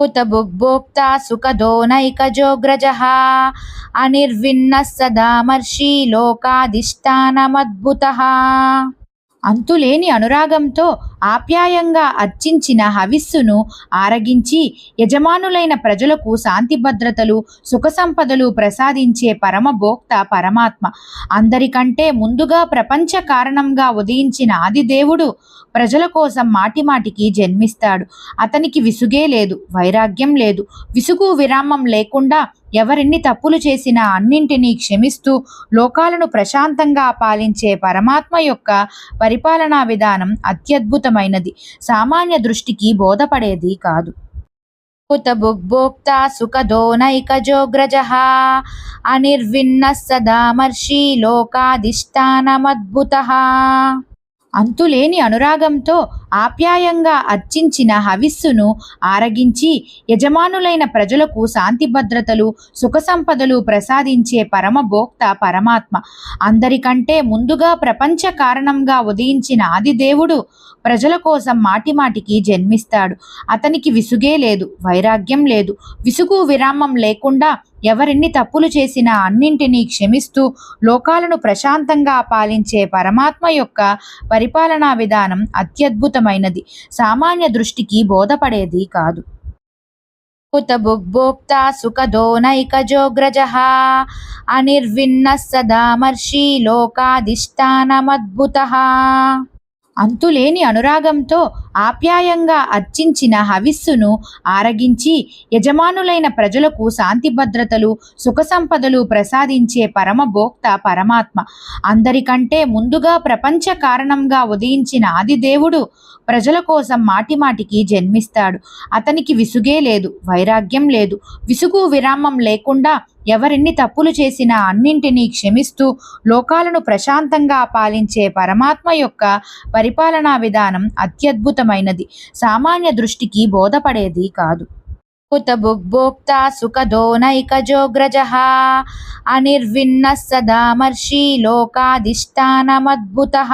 हुतभुग्भोक्ता सुखदो नैकजोऽग्रजः अनिर्विण्णः सदामर्षि लोकाधिष्ठानमद्भुतः। అంతులేని అనురాగంతో ఆప్యాయంగా అర్చించిన హవిస్సును ఆరగించి యజమానులైన ప్రజలకు శాంతి భద్రతలు సుఖ సంపదలు ప్రసాదించే పరమభోక్త పరమాత్మ. అందరికంటే ముందుగా ప్రపంచ కారణంగా ఉదయించిన ఆదిదేవుడు ప్రజల కోసం మాటిమాటికి జన్మిస్తాడు. అతనికి విసుగే లేదు, వైరాగ్యం లేదు. విసుగు విరామం లేకుండా ఎవరెన్ని తప్పులు చేసినా అన్నింటినీ క్షమిస్తూ లోకాలను ప్రశాంతంగా పాలించే పరమాత్మ యొక్క పరిపాలనా విధానం అత్యద్భుతమైనది, సామాన్య దృష్టికి బోధపడేది కాదు. हुतभुग्भोक्ता सुखदो नैकजोऽग्रजः अनिर्विण्णः सदामर्षि लोकाधिष्ठानमद्भुतः। అంతులేని అనురాగంతో ఆప్యాయంగా అర్చించిన హవిస్సును ఆరగించి యజమానులైన ప్రజలకు శాంతి భద్రతలు సుఖ సంపదలు ప్రసాదించే పరమభోక్త పరమాత్మ. అందరికంటే ముందుగా ప్రపంచ కారణంగా ఉదయించిన ఆదిదేవుడు ప్రజల కోసం మాటిమాటికి జన్మిస్తాడు. అతనికి విసుగే లేదు, వైరాగ్యం లేదు. విసుగు విరామం లేకుండా ఎవరెన్ని తప్పులు చేసినా అన్నింటినీ క్షమిస్తూ లోకాలను ప్రశాంతంగా పాలించే పరమాత్మ యొక్క పరిపాలనా విధానం అత్యద్భుతమైనది, సామాన్య దృష్టికి బోధపడేది కాదు. हुतभुग्भोक्ता सुखदो नैकजोऽग्रजः अनिर्विण्णः सदामर्षि लोकाधिष्ठानमद्भुतः। అంతులేని అనురాగంతో ఆప్యాయంగా అర్చించిన హవిస్సును ఆరగించి యజమానులైన ప్రజలకు శాంతి భద్రతలు సుఖ సంపదలు ప్రసాదించే పరమభోక్త పరమాత్మ. అందరికంటే ముందుగా ప్రపంచ కారణంగా ఉదయించిన ఆదిదేవుడు ప్రజల కోసం మాటిమాటికి జన్మిస్తాడు. అతనికి విసుగే లేదు, వైరాగ్యం లేదు. విసుగు విరామం లేకుండా ఎవరెన్ని తప్పులు చేసినా అన్నింటినీ క్షమిస్తూ లోకాలను ప్రశాంతంగా పాలించే పరమాత్మ యొక్క పరిపాలనా విధానం అత్యద్భుతమైనది, సామాన్య దృష్టికి బోధపడేది కాదు. हुतभुग्भोक्ता सुखदो नैकजोऽग्रजः अनिर्विण्णः सदामर्षि लोकाधिष्ठानमद्भुतः।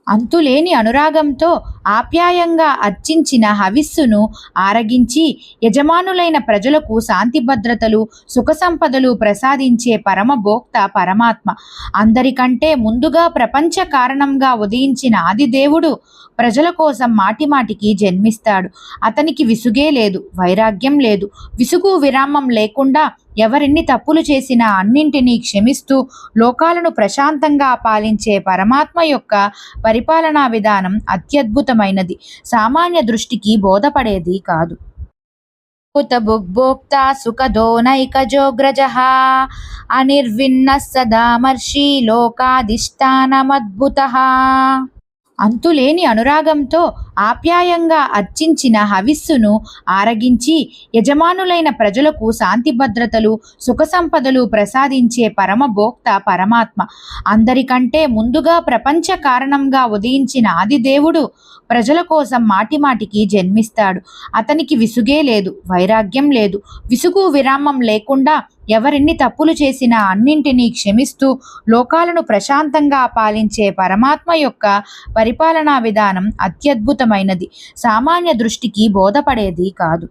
అంతులేని అనురాగంతో ఆప్యాయంగా అర్చించిన హవిస్సును ఆరగించి యజమానులైన ప్రజలకు శాంతి భద్రతలు సుఖ సంపదలు ప్రసాదించే పరమభోక్త పరమాత్మ. అందరికంటే ముందుగా ప్రపంచ కారణంగా ఉదయించిన ఆదిదేవుడు ప్రజల కోసం మాటిమాటికి జన్మిస్తాడు. అతనికి విసుగే లేదు, వైరాగ్యం లేదు. విసుగు విరామం లేకుండా ఎవరెన్ని తప్పులు చేసినా అన్నింటినీ క్షమిస్తూ లోకాలను ప్రశాంతంగా పాలించే పరమాత్మ యొక్క పరిపాలనా విధానం అత్యద్భుతమైనది, సామాన్య దృష్టికి బోధపడేది కాదు. हुतभुग्भोक्ता सुखदो नैकजोऽग्रजः अनिर्विण्णः सदामर्षि लोकाधिष्ठानमद्भुतः। అంతులేని అనురాగంతో ఆప్యాయంగా అర్చించిన హవిస్సును ఆరగించి యజమానులైన ప్రజలకు శాంతి భద్రతలు సుఖ సంపదలు ప్రసాదించే పరమభోక్త పరమాత్మ. అందరికంటే ముందుగా ప్రపంచ కారణంగా ఉదయించిన ఆదిదేవుడు ప్రజల కోసం మాటిమాటికి జన్మిస్తాడు. అతనికి విసుగే లేదు, వైరాగ్యం లేదు. విసుగు విరామం లేకుండా ఎవరెన్ని తప్పులు చేసినా అన్నింటినీ క్షమిస్తూ లోకాలను ప్రశాంతంగా పాలించే పరమాత్మ యొక్క పరిపాలనా విధానం అత్యద్భుతమైనది, సామాన్య దృష్టికి బోధపడేది కాదు.